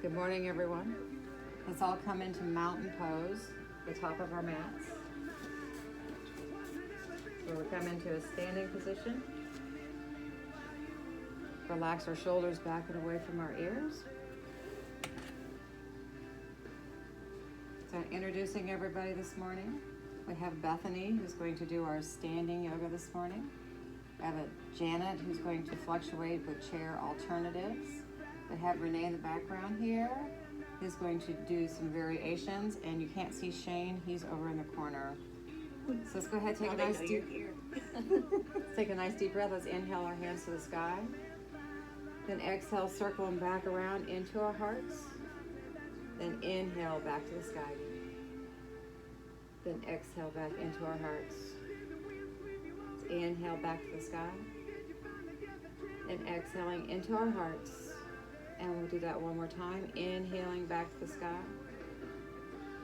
Good morning, everyone. Let's all come into mountain pose, the top of our mats. So we come into a standing position. Relax our shoulders back and away from our ears. So introducing everybody this morning, we have Bethany, who's going to do our standing yoga this morning. We have Janet, who's going to fluctuate with chair alternatives. We have Renee in the background here, who's going to do some variations, and you can't see Shane, he's over in the corner. So let's go ahead, take a nice deep take a nice deep breath. Let's inhale our hands to the sky. Then exhale, circle them back around into our hearts. Then inhale back to the sky. Then exhale back into our hearts. Inhale back to the sky. And exhaling into our hearts. And we'll do that one more time. Inhaling back to the sky.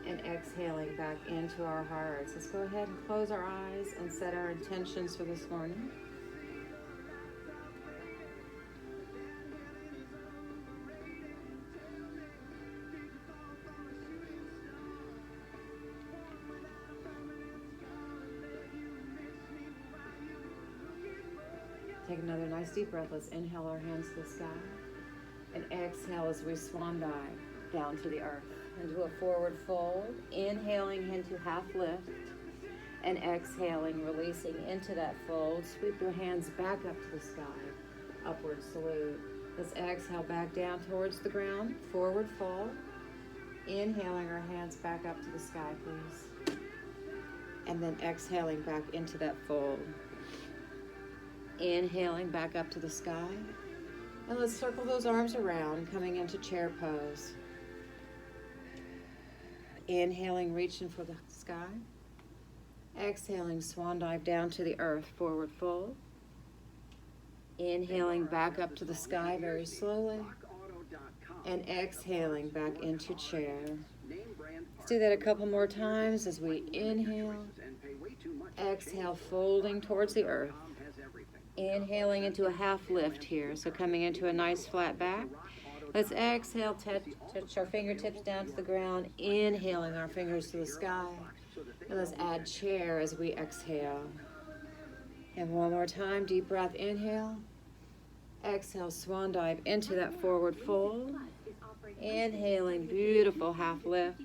And exhaling back into our hearts. Let's go ahead and close our eyes and set our intentions for this morning. Take another nice deep breath. Let's inhale our hands to the sky. And exhale as we swan dive down to the earth. Into a forward fold. Inhaling into half lift. And exhaling, releasing into that fold. Sweep your hands back up to the sky. Upward salute. Let's exhale back down towards the ground. Forward fold. Inhaling our hands back up to the sky, please. And then exhaling back into that fold. Inhaling back up to the sky. And let's circle those arms around, coming into chair pose. Inhaling, reaching for the sky. Exhaling, swan dive down to the earth, forward fold. Inhaling back up to the sky very slowly. And exhaling back into chair. Let's do that a couple more times as we inhale. Exhale, folding towards the earth. Inhaling into a half lift here, so coming into a nice flat back. Let's exhale, touch our fingertips down to the ground, inhaling our fingers to the sky. And let's add chair as we exhale. And one more time, deep breath, inhale. Exhale, swan dive into that forward fold. Inhaling, beautiful half lift.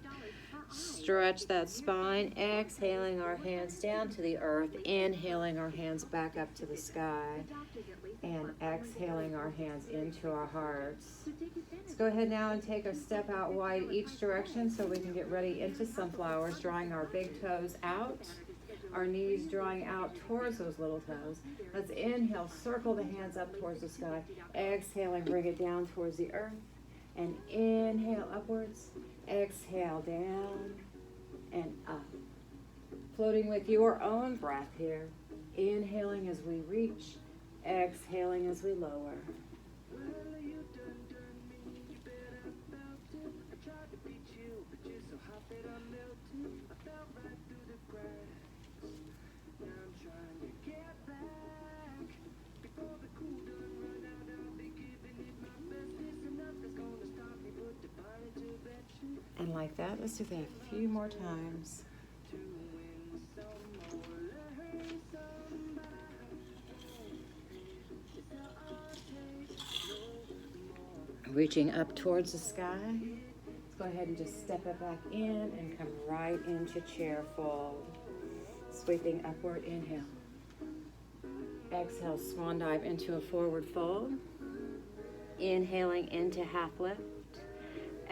Stretch that spine, exhaling our hands down to the earth, inhaling our hands back up to the sky, and exhaling our hands into our hearts. Let's go ahead now and take a step out wide each direction so we can get ready into sunflowers, drawing our big toes out, our knees drawing out towards those little toes. Let's inhale, circle the hands up towards the sky, exhaling, bring it down towards the earth, and inhale upwards. Exhale down and up. Floating with your own breath here. Inhaling as we reach. Exhaling as we lower. And like that, let's do that a few more times. Reaching up towards the sky. Let's go ahead and just step it back in and come right into chair fold. Sweeping upward, inhale. Exhale, swan dive into a forward fold. Inhaling into half lift.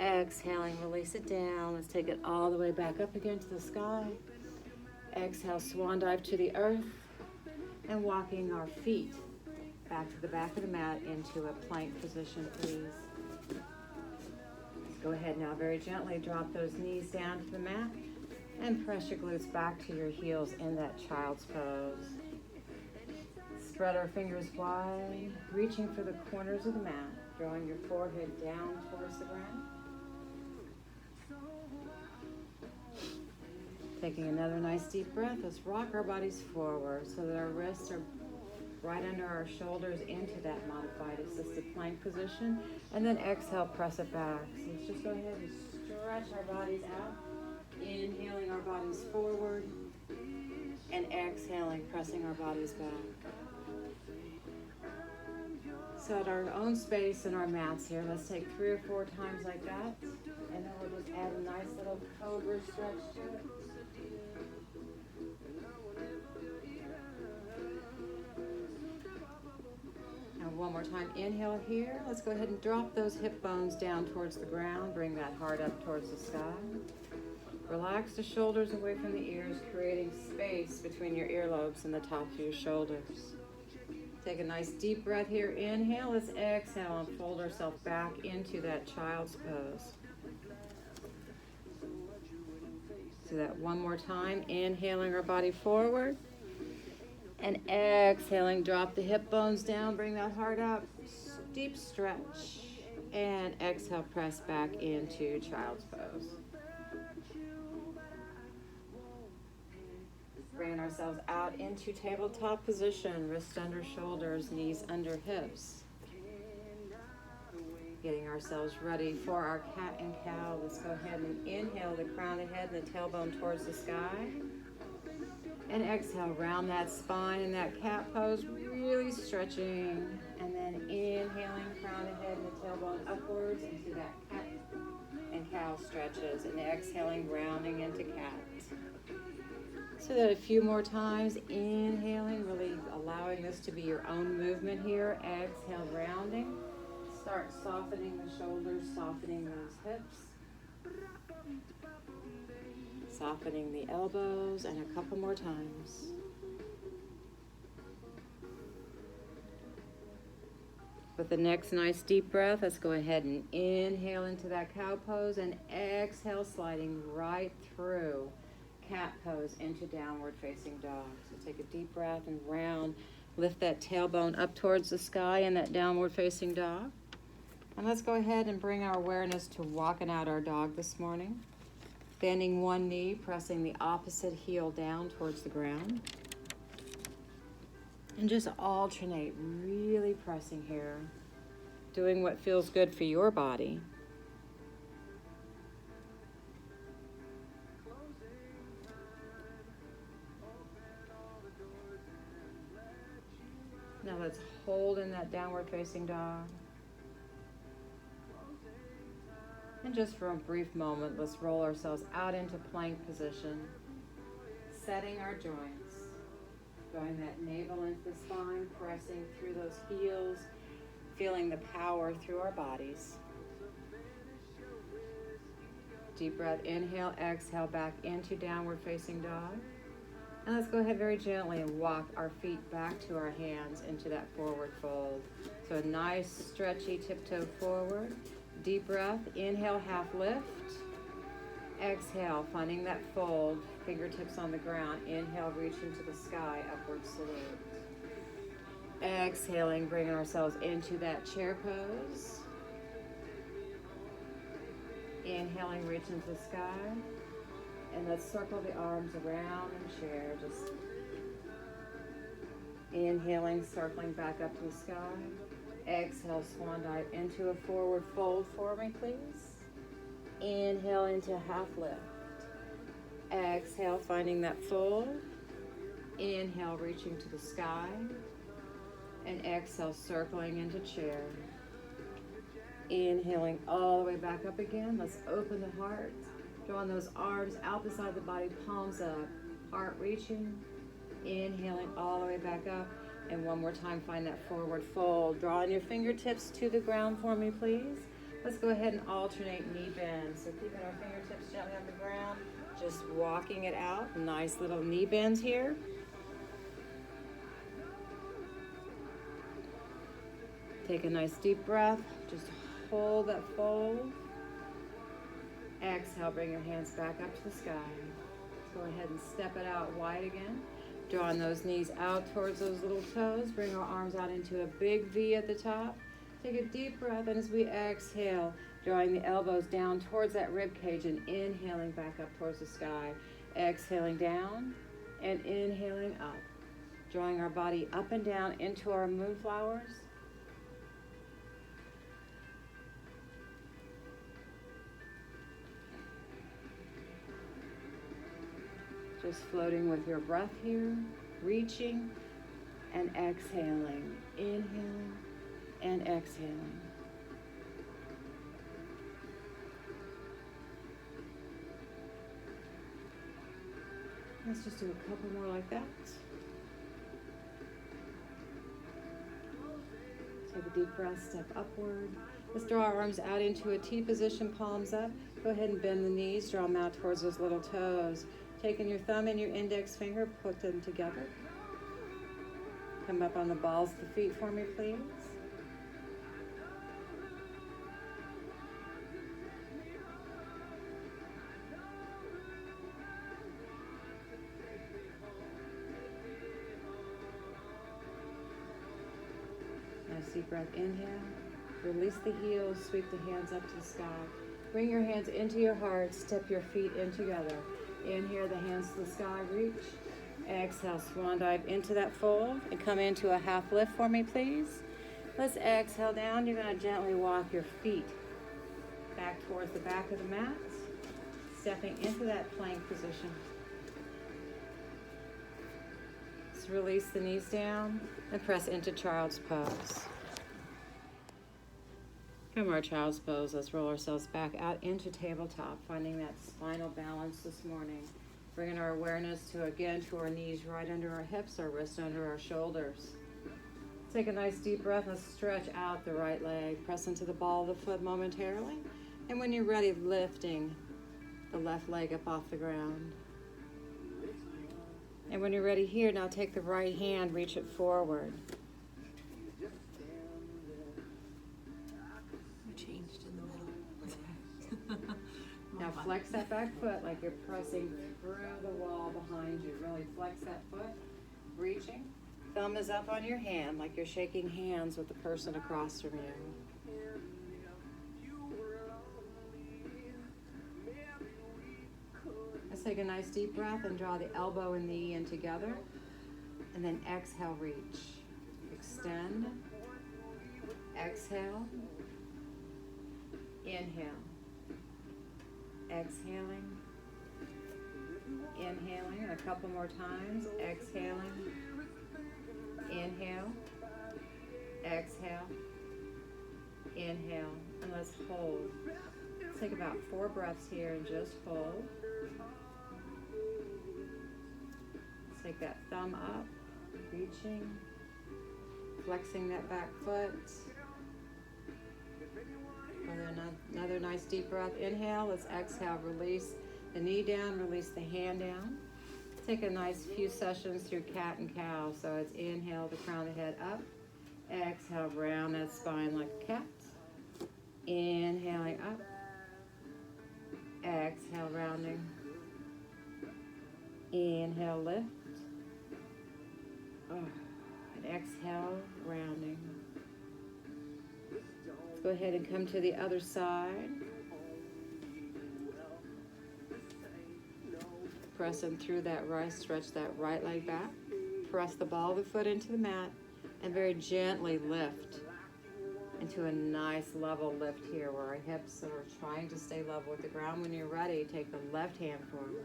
Exhaling, release it down. Let's take it all the way back up again to the sky. Exhale, swan dive to the earth. And walking our feet back to the back of the mat into a plank position, please. Let's go ahead now, very gently drop those knees down to the mat and press your glutes back to your heels in that child's pose. Spread our fingers wide, reaching for the corners of the mat, drawing your forehead down towards the ground. Taking another nice deep breath, let's rock our bodies forward so that our wrists are right under our shoulders into that modified assisted plank position. And then exhale, press it back. So let's just go ahead and stretch our bodies out. Inhaling our bodies forward. And exhaling, pressing our bodies back. So at our own space in our mats here, let's take 3 or 4 times like that. And then we'll just add a nice little cobra stretch to it. And one more time, inhale here. Let's go ahead and drop those hip bones down towards the ground. Bring that heart up towards the sky. Relax the shoulders away from the ears, creating space between your earlobes and the top of your shoulders. Take a nice deep breath here. Inhale. Let's exhale and fold ourselves back into that child's pose. Do that one more time. Inhaling our body forward. And exhaling, drop the hip bones down. Bring that heart up. Deep stretch. And exhale, press back into child's pose. Bringing ourselves out into tabletop position, wrists under shoulders, knees under hips. Getting ourselves ready for our cat and cow. Let's go ahead and inhale the crown of the head and the tailbone towards the sky. And exhale, round that spine in that cat pose, really stretching. And then inhaling, crown of the head and the tailbone upwards into that cat and cow stretches. And exhaling, rounding into cat. So that a few more times, inhaling, really allowing this to be your own movement here. Exhale, rounding. Start softening the shoulders, softening those hips. Softening the elbows, and a couple more times. With the next nice deep breath, let's go ahead and inhale into that cow pose and exhale, sliding right through cat pose into downward facing dog. So take a deep breath and round. Lift that tailbone up towards the sky in that downward facing dog. And let's go ahead and bring our awareness to walking out our dog this morning. Bending one knee, pressing the opposite heel down towards the ground. And just alternate, really pressing here. Doing what feels good for your body. Now let's hold in that downward facing dog. And just for a brief moment, let's roll ourselves out into plank position, setting our joints, drawing that navel into the spine, pressing through those heels, feeling the power through our bodies. Deep breath, inhale, exhale, back into downward facing dog. And let's go ahead very gently and walk our feet back to our hands into that forward fold. So a nice stretchy tiptoe forward. Deep breath, inhale, half lift. Exhale, finding that fold, fingertips on the ground. Inhale, reach into the sky, upward salute. Exhaling, bringing ourselves into that chair pose. Inhaling, reach into the sky. And let's circle the arms around the chair, just inhaling, circling back up to the sky. Exhale, swan dive into a forward fold for me, please. Inhale into half lift. Exhale, finding that fold. Inhale, reaching to the sky. And exhale, circling into chair. Inhaling all the way back up again. Let's open the heart. Drawing those arms out beside the body, palms up, heart reaching, inhaling all the way back up, and one more time, find that forward fold. Drawing your fingertips to the ground for me, please. Let's go ahead and alternate knee bends. So keeping our fingertips gently on the ground, just walking it out. Nice little knee bends here. Take a nice deep breath, just hold that fold. Exhale, bring your hands back up to the sky. Go ahead and step it out wide again. Drawing those knees out towards those little toes. Bring our arms out into a big V at the top. Take a deep breath, and as we exhale, drawing the elbows down towards that rib cage and inhaling back up towards the sky. Exhaling down and inhaling up. Drawing our body up and down into our moonflowers. Just floating with your breath here, reaching and exhaling, inhaling and exhaling. Let's just do a couple more like that. Take a deep breath, step upward. Let's draw our arms out into a T position, palms up. Go ahead and bend the knees, draw them out towards those little toes. Taking your thumb and your index finger, put them together. Come up on the balls of the feet for me, please. Nice deep breath, inhale. Release the heels, sweep the hands up to the sky. Bring your hands into your heart, step your feet in together. Inhale, the hands to the sky, reach. Exhale, swan dive into that fold and come into a half lift for me, please. Let's exhale down. You're going to gently walk your feet back towards the back of the mat, stepping into that plank position. Let's release the knees down and press into child's pose. From our child's pose, let's roll ourselves back out into tabletop, finding that spinal balance this morning. Bringing our awareness to our knees right under our hips, our wrists under our shoulders. Take a nice deep breath and stretch out the right leg. Press into the ball of the foot momentarily. And when you're ready, lifting the left leg up off the ground. And when you're ready here, now take the right hand, reach it forward. Now flex that back foot like you're pressing through the wall behind you. Really flex that foot, reaching. Thumb is up on your hand like you're shaking hands with the person across from you. Let's take a nice deep breath and draw the elbow and knee in together. And then exhale, reach. Extend. Exhale. Inhale. Exhaling, inhaling, and a couple more times, exhaling, inhale, exhale, inhale, and let's hold. Let's take about 4 breaths here and just hold. Let's take that thumb up, reaching, flexing that back foot. Another nice deep breath. Inhale. Let's exhale. Release the knee down. Release the hand down. Take a nice few sessions through cat and cow. So it's inhale, the crown of the head up. Exhale, round that spine like a cat. Inhaling up. Exhale, rounding. Inhale, lift. And exhale, rounding. Go ahead and come to the other side. Pressing through that right, stretch that right leg back. Press the ball of the foot into the mat and very gently lift into a nice level lift here where our hips are trying to stay level with the ground. When you're ready, take the left hand forward.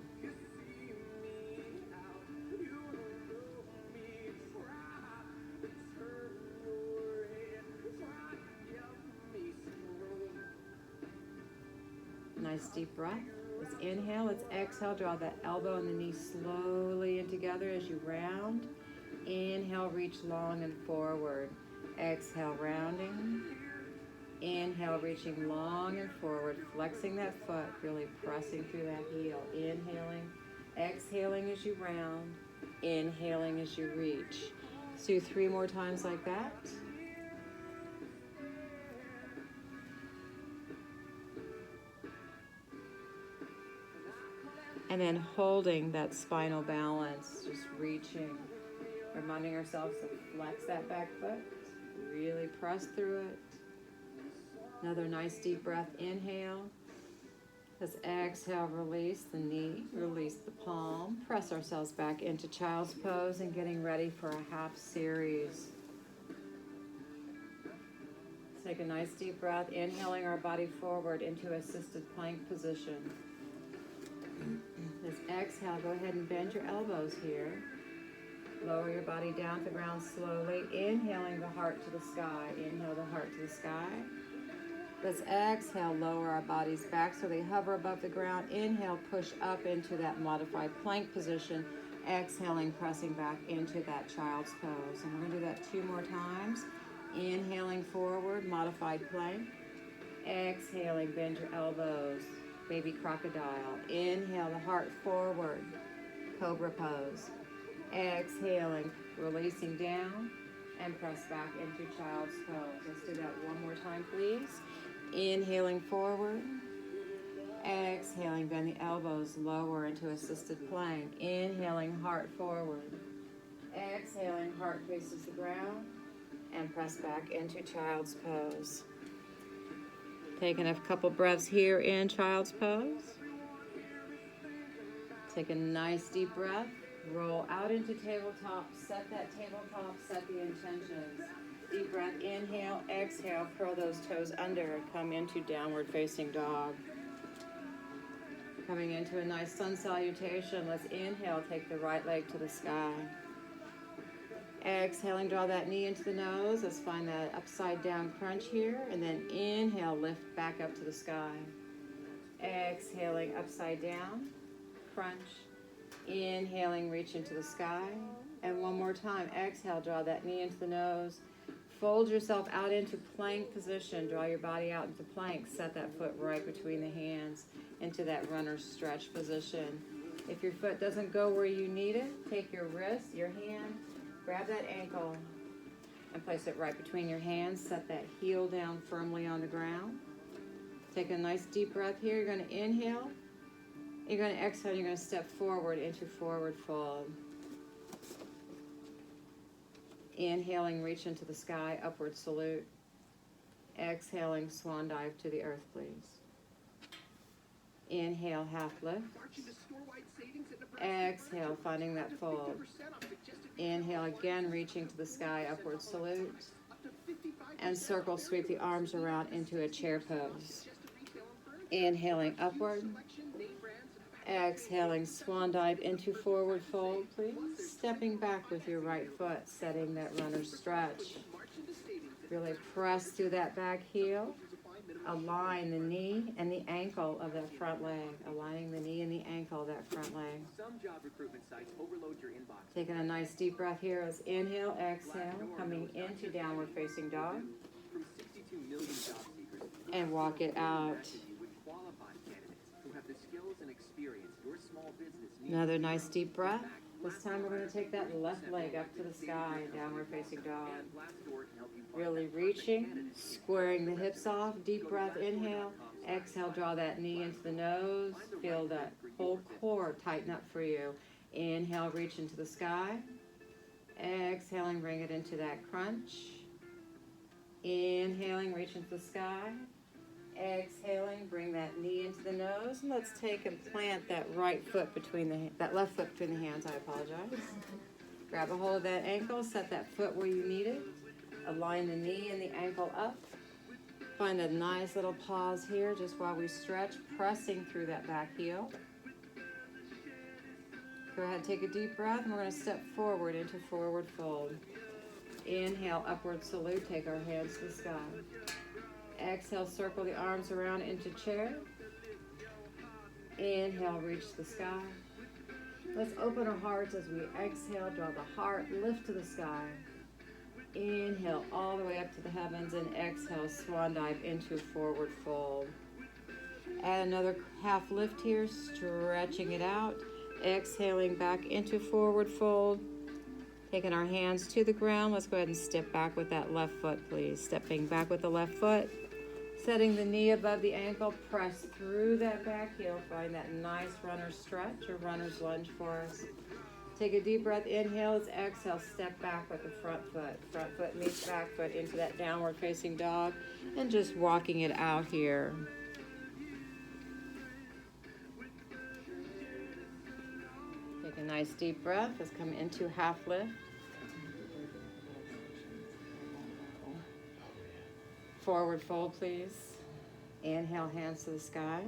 Nice deep breath. Let's inhale. Let's exhale. Draw that elbow and the knee slowly in together as you round. Inhale, reach long and forward. Exhale, rounding. Inhale, reaching long and forward, flexing that foot, really pressing through that heel. Inhaling, exhaling as you round, inhaling as you reach. Let's do 3 more times like that. And then holding that spinal balance, just reaching, reminding ourselves to flex that back foot, really press through it. Another nice deep breath, inhale. Let's exhale, release the knee, release the palm. Press ourselves back into child's pose and getting ready for a half series. Take a nice deep breath, inhaling our body forward into assisted plank position. Let's exhale, go ahead and bend your elbows here. Lower your body down to the ground slowly, inhaling the heart to the sky. Inhale the heart to the sky. Let's exhale, lower our bodies back so they hover above the ground. Inhale, push up into that modified plank position. Exhaling, pressing back into that child's pose. And we're going to do that 2 more times. Inhaling forward, modified plank. Exhaling, bend your elbows, baby crocodile. Inhale the heart forward, cobra pose. Exhaling, releasing down, and press back into child's pose. Let's do that 1 more time, please. Inhaling forward. Exhaling, bend the elbows lower into assisted plank. Inhaling, heart forward. Exhaling, heart faces the ground. And press back into child's pose. Taking a couple breaths here in child's pose. Take a nice deep breath. Roll out into tabletop. Set that tabletop. Set the intentions. Deep breath. Inhale. Exhale. Curl those toes under. Come into downward facing dog. Coming into a nice sun salutation. Let's inhale. Take the right leg to the sky. Exhaling, draw that knee into the nose. Let's find that upside down crunch here. And then inhale, lift back up to the sky. Exhaling, upside down, crunch. Inhaling, reach into the sky. And 1 more time. Exhale, draw that knee into the nose. Fold yourself out into plank position. Draw your body out into plank. Set that foot right between the hands into that runner's stretch position. If your foot doesn't go where you need it, take your wrist, your hand, grab that ankle and place it right between your hands. Set that heel down firmly on the ground. Take a nice deep breath here. You're going to inhale. You're going to exhale. You're going to step forward into forward fold. Inhaling, reach into the sky, upward salute. Exhaling, swan dive to the earth, please. Inhale, half lift. Exhale, finding that fold. Inhale again, reaching to the sky, upward salute. And circle, sweep the arms around into a chair pose. Inhaling upward. Exhaling, swan dive into forward fold, please. Stepping back with your right foot, setting that runner's stretch. Really press through that back heel. Align the knee and the ankle of that front leg. Aligning the knee and the ankle of that front leg. Taking a nice deep breath here as inhale, exhale, coming into downward facing dog. And walk it out. Another nice deep breath. This time we're going to take that left leg up to the sky, downward facing dog. Really reaching, squaring the hips off. Deep breath, inhale. Exhale, draw that knee into the nose. Feel that whole core tighten up for you. Inhale, reach into the sky. Exhaling, bring it into that crunch. Inhaling, reach into the sky. Exhaling, bring that knee into the nose. And let's take and plant that right foot between that left foot between the hands. I apologize. Grab a hold of that ankle. Set that foot where you need it. Align the knee and the ankle up. Find a nice little pause here just while we stretch, pressing through that back heel. Go ahead, take a deep breath, and we're going to step forward into forward fold. Inhale, upward salute. Take our hands to the sky. Exhale, circle the arms around into chair. Inhale, reach the sky. Let's open our hearts as we exhale. Draw the heart, lift to the sky. Inhale all the way up to the heavens and exhale, swan dive into forward fold. Add another half lift here, stretching it out. Exhaling back into forward fold. Taking our hands to the ground. Let's go ahead and step back with that left foot, please. Stepping back with the left foot. Setting the knee above the ankle. Press through that back heel. Find that nice runner's stretch or runner's lunge for us. Take a deep breath, inhale, let's exhale, step back with the front foot. Front foot meets back foot into that downward facing dog and just walking it out here. a nice deep breath. Let's come into half lift. Forward fold, please. Inhale, hands to the sky.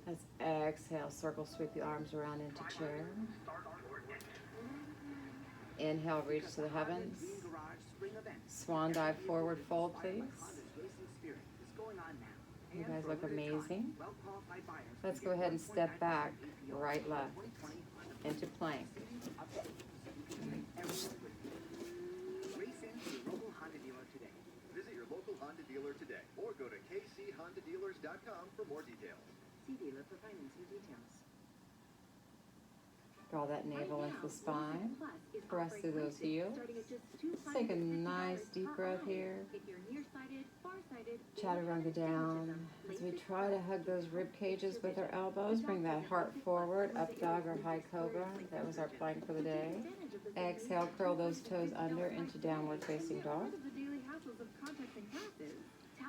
Let's exhale, circle, sweep the arms around into chair. Inhale, reach to the heavens. Swan dive, forward fold, please. You guys look amazing. Let's go ahead and step back, right, left, into plank. Visit your local Honda dealer today or go to kchondadealers.com for more details. See dealer for financing details. Draw that navel into the spine. Press through those heels. Let's take a nice deep breath here. Chaturanga down. As we try to hug those rib cages with our elbows, bring that heart forward, up dog or high cobra. That was our plank for the day. Exhale, curl those toes under into downward facing dog.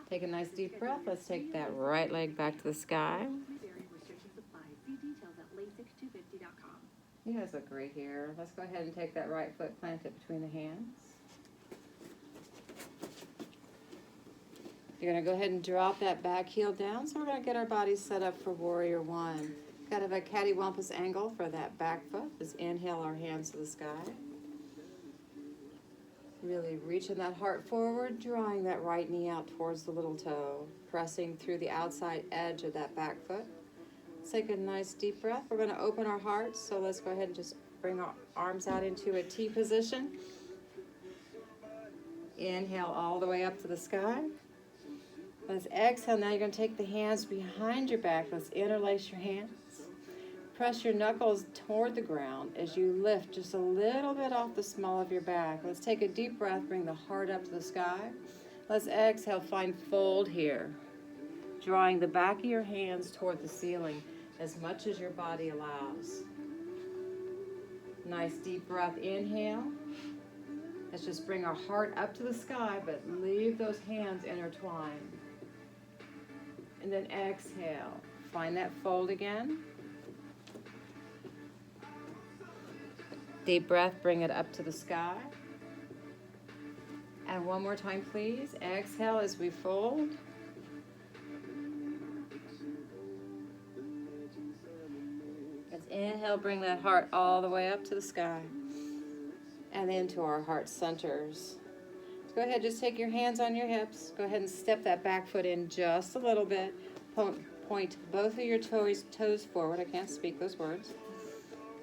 Take a nice deep breath. Let's take that right leg back to the sky. You guys look great here. Let's go ahead and take that right foot, plant it between the hands. You're going to go ahead and drop that back heel down. So we're going to get our bodies set up for Warrior One. Got to have a cattywampus angle for that back foot. Just inhale our hands to the sky. Really reaching that heart forward, drawing that right knee out towards the little toe, pressing through the outside edge of that back foot. Let's take a nice deep breath. We're going to open our hearts, so let's go ahead and just bring our arms out into a T position. Inhale all the way up to the sky. Let's exhale. Now you're going to take the hands behind your back. Let's interlace your hands. Press your knuckles toward the ground as you lift just a little bit off the small of your back. Let's take a deep breath. Bring the heart up to the sky. Let's exhale. Find fold here. Drawing the back of your hands toward the ceiling as much as your body allows. Nice deep breath, inhale. Let's just bring our heart up to the sky, but leave those hands intertwined. And then exhale. Find that fold again. Deep breath, bring it up to the sky. And one more time, please. Exhale as we fold. Inhale, bring that heart all the way up to the sky and into our heart centers. So go ahead, just take your hands on your hips. Go ahead and step that back foot in just a little bit. Point both of your toes forward. I can't speak those words.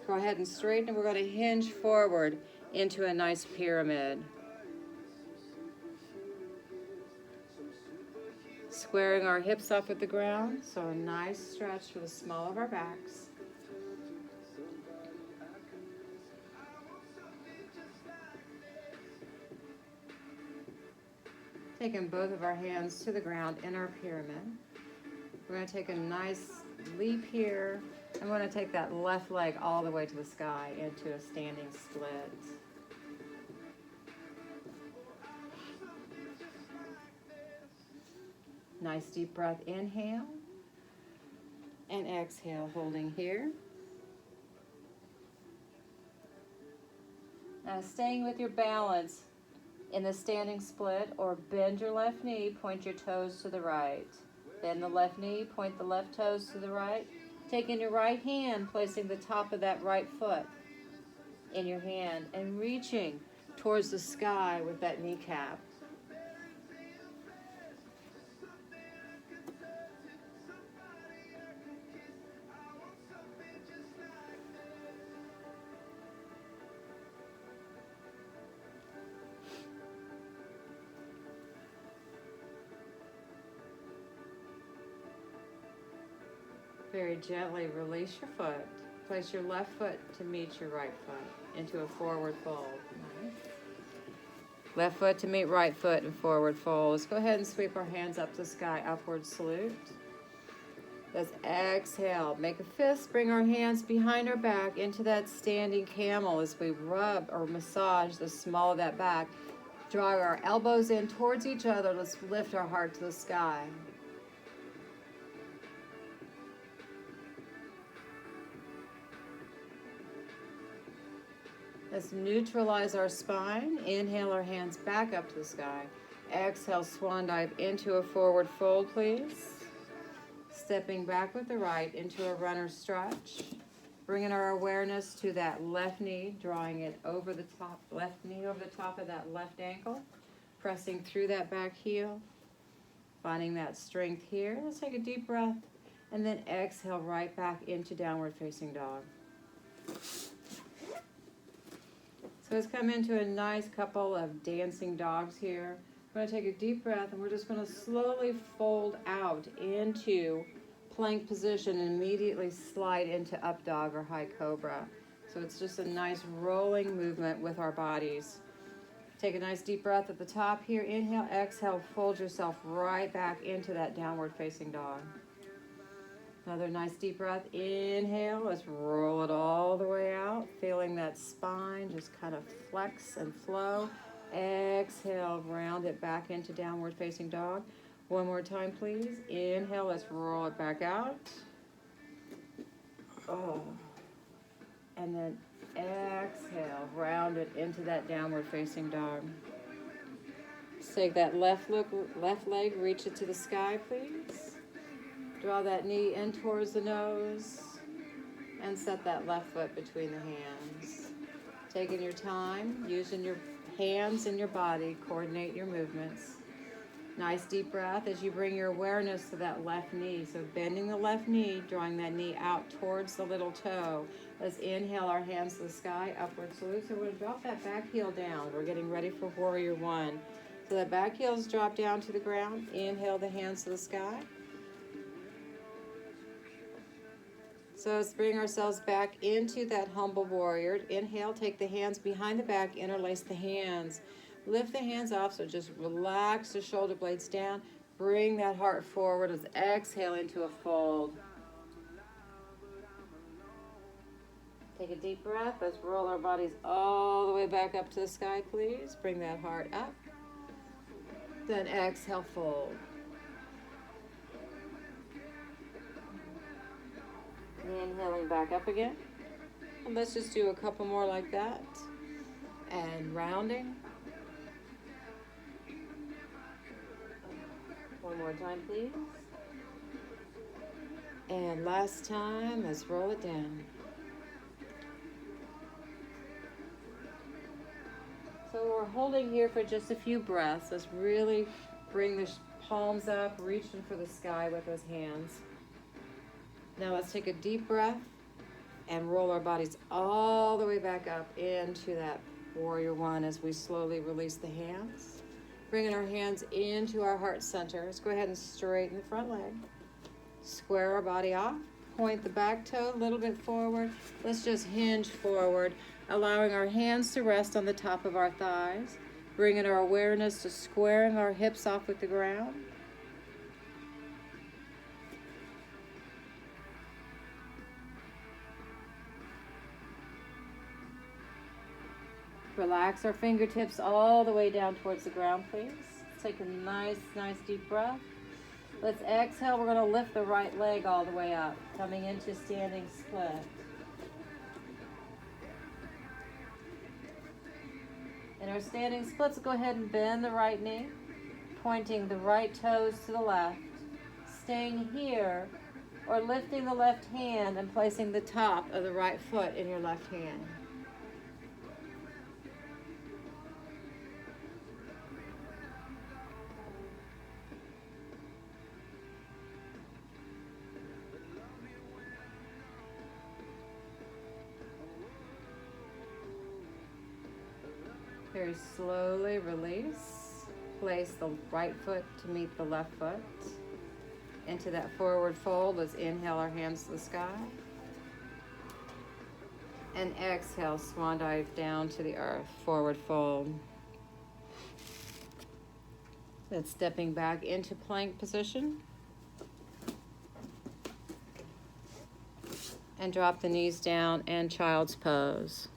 Go ahead and straighten, and we're going to hinge forward into a nice pyramid. Squaring our hips up at the ground, so a nice stretch for the small of our backs. Taking both of our hands to the ground in our pyramid. We're going to take a nice leap here. I'm going to take that left leg all the way to the sky into a standing split. Nice deep breath, inhale. And exhale, holding here. Now staying with your balance in the standing split, or bend your left knee, point your toes to the right. Bend the left knee, point the left toes to the right. Taking your right hand, placing the top of that right foot in your hand, and reaching towards the sky with that kneecap. Very gently release your foot. Place your left foot to meet your right foot into a forward fold. Nice. Left foot to meet right foot and forward fold. Let's go ahead and sweep our hands up to the sky, upward salute. Let's exhale. Make a fist. Bring our hands behind our back into that standing camel as we rub or massage the small of that back. Draw our elbows in towards each other. Let's lift our heart to the sky. Let's neutralize our spine. Inhale our hands back up to the sky. Exhale, swan dive into a forward fold, please. Stepping back with the right into a runner stretch. Bringing our awareness to that left knee, drawing it over the top, left knee over the top of that left ankle. Pressing through that back heel. Finding that strength here. Let's take a deep breath. And then exhale right back into downward facing dog. So let's come into a nice couple of dancing dogs here. We're going to take a deep breath and we're just going to slowly fold out into plank position and immediately slide into up dog or high cobra. So it's just a nice rolling movement with our bodies. Take a nice deep breath at the top here. Inhale, exhale, fold yourself right back into that downward facing dog. Another nice deep breath. Inhale, let's roll it all the way out. Feeling that spine just kind of flex and flow. Exhale, round it back into downward facing dog. One more time, please. Inhale, let's roll it back out. Oh. And then exhale, round it into that downward facing dog. Let's take that left leg, reach it to the sky, please. Draw that knee in towards the nose and set that left foot between the hands. Taking your time, using your hands and your body, coordinate your movements. Nice deep breath as you bring your awareness to that left knee. So bending the left knee, drawing that knee out towards the little toe. Let's inhale our hands to the sky, upward salute. So we're going to drop that back heel down. We're getting ready for warrior one. So that back heel's drop down to the ground. Inhale the hands to the sky. So let's bring ourselves back into that humble warrior. Inhale, take the hands behind the back, interlace the hands. Lift the hands off, so just relax the shoulder blades down. Bring that heart forward as exhale into a fold. Take a deep breath. Let's roll our bodies all the way back up to the sky, please. Bring that heart up. Then exhale, fold. Inhaling back up again. And let's just do a couple more like that. And rounding. One more time, please. And last time, let's roll it down. So we're holding here for just a few breaths. Let's really bring the palms up, reaching for the sky with those hands. Now let's take a deep breath and roll our bodies all the way back up into that warrior one as we slowly release the hands. Bringing our hands into our heart center. Let's go ahead and straighten the front leg. Square our body off. Point the back toe a little bit forward. Let's just hinge forward, allowing our hands to rest on the top of our thighs. Bringing our awareness to squaring our hips off with the ground. Relax our fingertips all the way down towards the ground, please. Take a nice deep breath. Let's exhale. We're going to lift the right leg all the way up, coming into standing split. In our standing splits, go ahead and bend the right knee, pointing the right toes to the left, staying here, or lifting the left hand and placing the top of the right foot in your left hand. Very slowly release. Place the right foot to meet the left foot. Into that forward fold. Let's inhale our hands to the sky. And exhale, swan dive down to the earth. Forward fold. Then stepping back into plank position. And drop the knees down and child's pose.